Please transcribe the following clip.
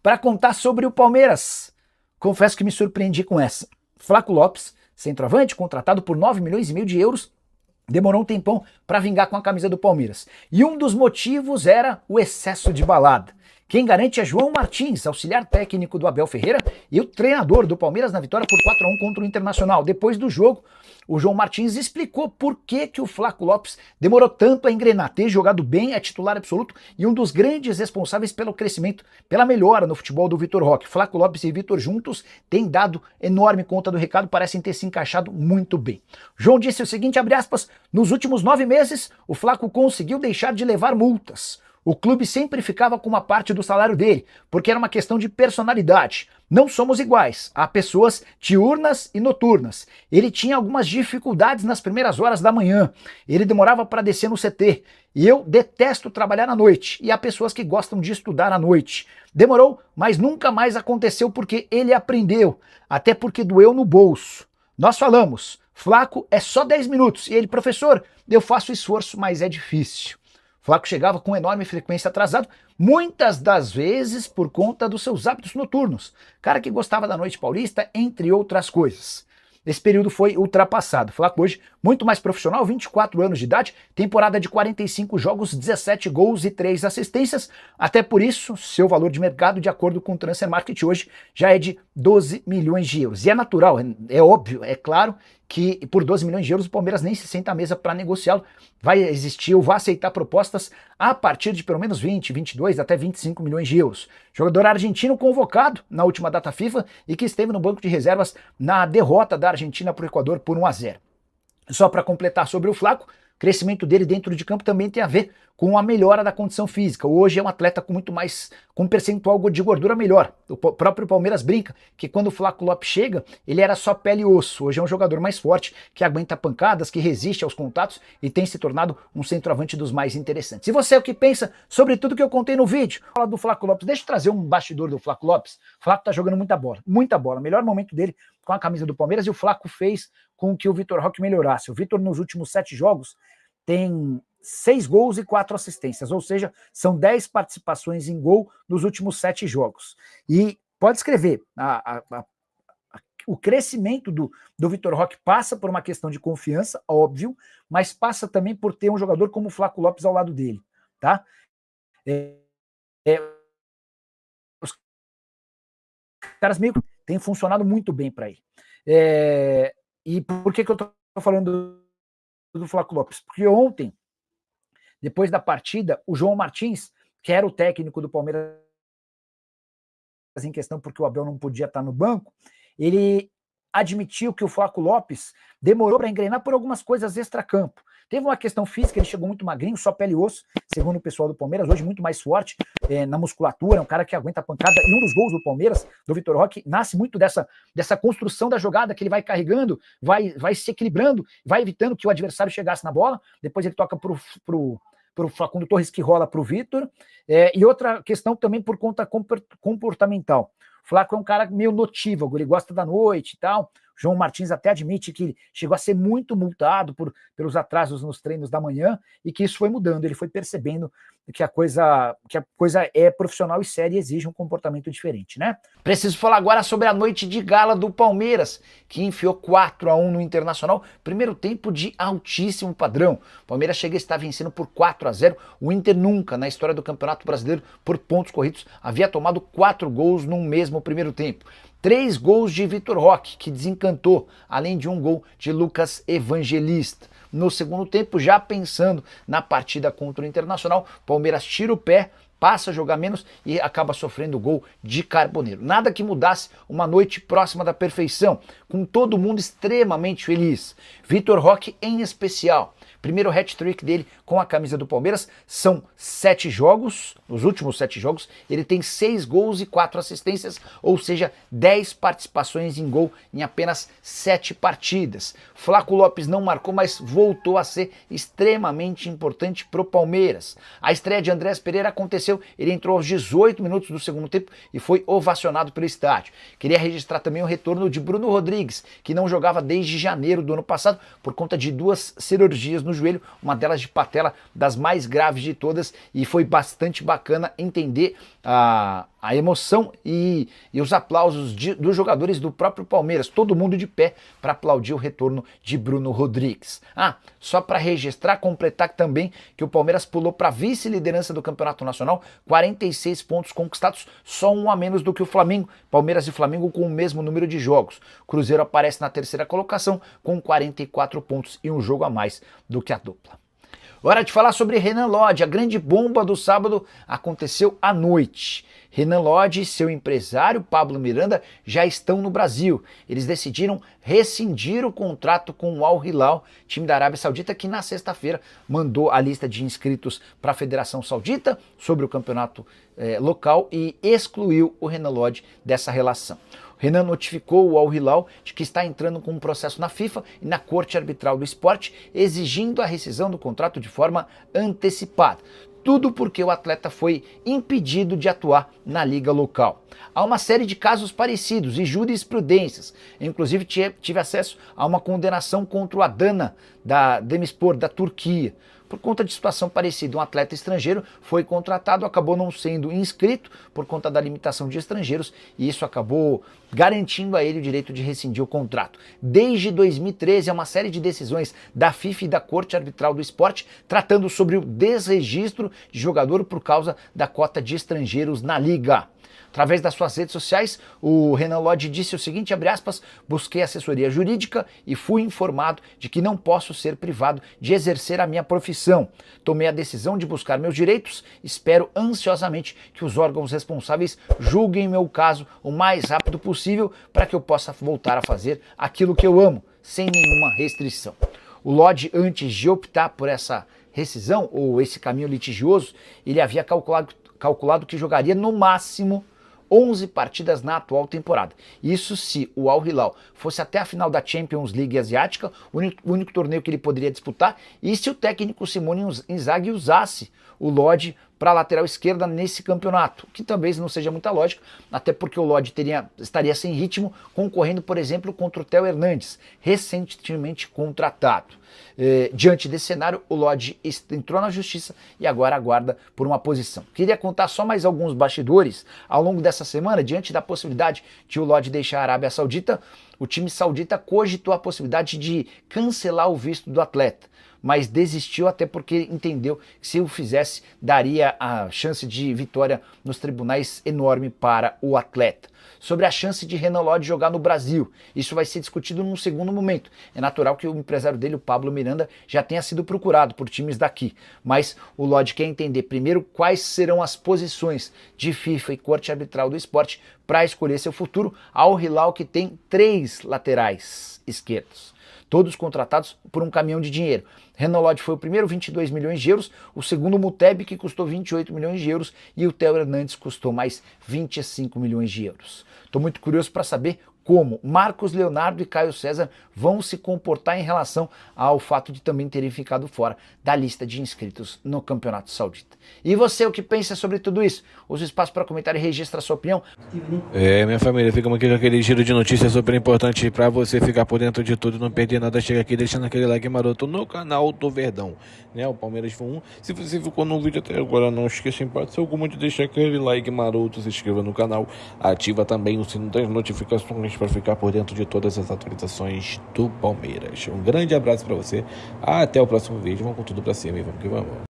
para contar sobre o Palmeiras. Confesso que me surpreendi com essa. Flaco Lopes, centroavante, contratado por 9 milhões e meio de euros, demorou um tempão para vingar com a camisa do Palmeiras. E um dos motivos era o excesso de balada. Quem garante é João Martins, auxiliar técnico do Abel Ferreira e o treinador do Palmeiras na vitória por 4-1 contra o Internacional. Depois do jogo, o João Martins explicou por que o Flaco Lopes demorou tanto a engrenar, ter jogado bem, é titular absoluto e um dos grandes responsáveis pelo crescimento, pela melhora no futebol do Vitor Roque. Flaco Lopes e Vitor juntos têm dado enorme conta do recado, parecem ter se encaixado muito bem. João disse o seguinte, abre aspas, nos últimos 9 meses, o Flaco conseguiu deixar de levar multas. O clube sempre ficava com uma parte do salário dele, porque era uma questão de personalidade. Não somos iguais, há pessoas diurnas e noturnas. Ele tinha algumas dificuldades nas primeiras horas da manhã, ele demorava para descer no CT, e eu detesto trabalhar à noite, e há pessoas que gostam de estudar à noite. Demorou, mas nunca mais aconteceu porque ele aprendeu, até porque doeu no bolso. Nós falamos, Flaco é só 10 minutos, e ele, professor, eu faço esforço, mas é difícil. Flaco chegava com enorme frequência atrasado, muitas das vezes por conta dos seus hábitos noturnos. Cara que gostava da noite paulista, entre outras coisas. Esse período foi ultrapassado. Flaco hoje muito mais profissional, 24 anos de idade, temporada de 45 jogos, 17 gols e 3 assistências. Até por isso, seu valor de mercado, de acordo com o Transfer Market hoje, já é de 12 milhões de euros. E é natural, é óbvio, é claro que por 12 milhões de euros o Palmeiras nem se senta à mesa para negociá-lo. Vai existir ou vai aceitar propostas a partir de pelo menos 20, 22, até 25 milhões de euros. Jogador argentino convocado na última data FIFA e que esteve no banco de reservas na derrota da Argentina para o Equador por 1-0. Só para completar sobre o Flaco, o crescimento dele dentro de campo também tem a ver com a melhora da condição física. Hoje é um atleta com com um percentual de gordura melhor. O próprio Palmeiras brinca que quando o Flaco Lopes chega, ele era só pele e osso. Hoje é um jogador mais forte, que aguenta pancadas, que resiste aos contatos e tem se tornado um centroavante dos mais interessantes. E você, o que pensa sobre tudo que eu contei no vídeo? Fala do Flaco Lopes. Deixa eu trazer um bastidor do Flaco Lopes. O Flaco tá jogando muita bola, muita bola. Melhor momento dele com a camisa do Palmeiras e o Flaco fez com que o Vitor Roque melhorasse. O Vitor nos últimos 7 jogos tem 6 gols e 4 assistências, ou seja, são 10 participações em gol nos últimos 7 jogos. E pode escrever, o crescimento do Vitor Roque passa por uma questão de confiança, óbvio, mas passa também por ter um jogador como o Flaco Lopes ao lado dele, tá? Os caras meio que têm funcionado muito bem para ele. E por que eu tô falando do Flaco Lopes? Porque ontem, depois da partida, o João Martins, que era o técnico do Palmeiras em questão, porque o Abel não podia estar no banco, ele admitiu que o Flaco Lopes demorou para engrenar por algumas coisas extracampo. Teve uma questão física, ele chegou muito magrinho, só pele e osso, segundo o pessoal do Palmeiras, hoje muito mais forte na musculatura, é um cara que aguenta a pancada, e um dos gols do Palmeiras, do Vitor Roque, nasce muito dessa construção da jogada, que ele vai carregando, vai se equilibrando, vai evitando que o adversário chegasse na bola, depois ele toca pro Facundo Torres, que rola pro Vitor, e outra questão também por conta comportamental. O Flaco é um cara meio notívago, ele gosta da noite e tal. João Martins até admite que chegou a ser muito multado pelos atrasos nos treinos da manhã e que isso foi mudando, ele foi percebendo que a coisa é profissional e séria e exige um comportamento diferente, né? Preciso falar agora sobre a noite de gala do Palmeiras, que enfiou 4-1 no Internacional, primeiro tempo de altíssimo padrão. O Palmeiras chega a estar vencendo por 4-0, o Inter nunca, na história do Campeonato Brasileiro, por pontos corridos, havia tomado 4 gols num mesmo primeiro tempo. 3 gols de Vitor Roque, que desencantou, além de um gol de Lucas Evangelista. No segundo tempo, já pensando na partida contra o Internacional, Palmeiras tira o pé, passa a jogar menos e acaba sofrendo gol de Carboneiro. Nada que mudasse uma noite próxima da perfeição, com todo mundo extremamente feliz. Vitor Roque em especial. Primeiro hat-trick dele com a camisa do Palmeiras, são 7 jogos, nos últimos 7 jogos, ele tem 6 gols e 4 assistências, ou seja, 10 participações em gol em apenas 7 partidas. Flaco Lopes não marcou, mas voltou a ser extremamente importante para o Palmeiras. A estreia de Andrés Pereira aconteceu, ele entrou aos 18 minutos do segundo tempo e foi ovacionado pelo estádio. Queria registrar também o retorno de Bruno Rodrigues, que não jogava desde janeiro do ano passado, por conta de 2 cirurgias no joelho, uma delas de patela, das mais graves de todas, e foi bastante bacana entender a emoção e os aplausos dos jogadores do próprio Palmeiras, todo mundo de pé para aplaudir o retorno de Bruno Rodrigues. Só para registrar, completar também que o Palmeiras pulou para a vice-liderança do Campeonato Nacional, 46 pontos conquistados, só um a menos do que o Flamengo. Palmeiras e Flamengo com o mesmo número de jogos. Cruzeiro aparece na terceira colocação com 44 pontos e um jogo a mais do que a dupla. Hora de falar sobre Renan Lodge. A grande bomba do sábado aconteceu à noite. Renan Lodge e seu empresário Pablo Miranda já estão no Brasil. Eles decidiram rescindir o contrato com o Al Hilal, time da Arábia Saudita, que na sexta-feira mandou a lista de inscritos para a Federação Saudita sobre o campeonato local e excluiu o Renan Lodge dessa relação. Renan notificou o Al Hilal de que está entrando com um processo na FIFA e na Corte Arbitral do Esporte, exigindo a rescisão do contrato de forma antecipada. Tudo porque o atleta foi impedido de atuar na liga local. Há uma série de casos parecidos e jurisprudências. Inclusive tive acesso a uma condenação contra o Adana da Demirspor, da Turquia. Por conta de situação parecida, um atleta estrangeiro foi contratado, acabou não sendo inscrito por conta da limitação de estrangeiros e isso acabou garantindo a ele o direito de rescindir o contrato. Desde 2013, há uma série de decisões da FIFA e da Corte Arbitral do Esporte tratando sobre o desregistro de jogador por causa da cota de estrangeiros na liga. Através das suas redes sociais, o Renan Lodge disse o seguinte, abre aspas, busquei assessoria jurídica e fui informado de que não posso ser privado de exercer a minha profissão. Tomei a decisão de buscar meus direitos, espero ansiosamente que os órgãos responsáveis julguem meu caso o mais rápido possível para que eu possa voltar a fazer aquilo que eu amo, sem nenhuma restrição. O Lodge, antes de optar por essa rescisão ou esse caminho litigioso, ele havia calculado que jogaria no máximo 11 partidas na atual temporada. Isso se o Al Hilal fosse até a final da Champions League Asiática, o único torneio que ele poderia disputar, e se o técnico Simone Inzaghi usasse o Lodge para a lateral esquerda nesse campeonato, que talvez não seja muita lógica, até porque o Lodge estaria sem ritmo, concorrendo, por exemplo, contra o Theo Hernandes, recentemente contratado. Diante desse cenário, o Lodge entrou na justiça e agora aguarda por uma posição. Queria contar só mais alguns bastidores. Ao longo dessa semana, diante da possibilidade de o Lodge deixar a Arábia Saudita, o time saudita cogitou a possibilidade de cancelar o visto do atleta, mas desistiu até porque entendeu que se o fizesse, daria a chance de vitória nos tribunais enorme para o atleta. Sobre a chance de Renan Lodge jogar no Brasil, isso vai ser discutido num segundo momento. É natural que o empresário dele, o Pablo Miranda, já tenha sido procurado por times daqui, mas o Lodge quer entender primeiro quais serão as posições de FIFA e Corte Arbitral do Esporte para escolher seu futuro. Al Hilal, que tem 3 laterais esquerdos, todos contratados por um caminhão de dinheiro. Renan Lodge foi o primeiro, 22 milhões de euros, o segundo Muteb, que custou 28 milhões de euros, e o Theo Hernandes custou mais 25 milhões de euros. Estou muito curioso para saber como Marcos Leonardo e Caio César vão se comportar em relação ao fato de também terem ficado fora da lista de inscritos no Campeonato Saudita. E você, o que pensa sobre tudo isso? Use o espaço para comentar e registra a sua opinião. Minha família, ficamos aqui com aquele giro de notícias super importante para você ficar por dentro de tudo, não perder nada. Chega aqui deixando aquele like maroto no canal do Verdão, né? O Palmeiras foi um. Se você ficou no vídeo até agora, não esqueça em parte alguma de deixar aquele like maroto, se inscreva no canal, ativa também o sino das notificações para ficar por dentro de todas as atualizações do Palmeiras. Um grande abraço para você, até o próximo vídeo, vamos com tudo para cima e vamos que vamos.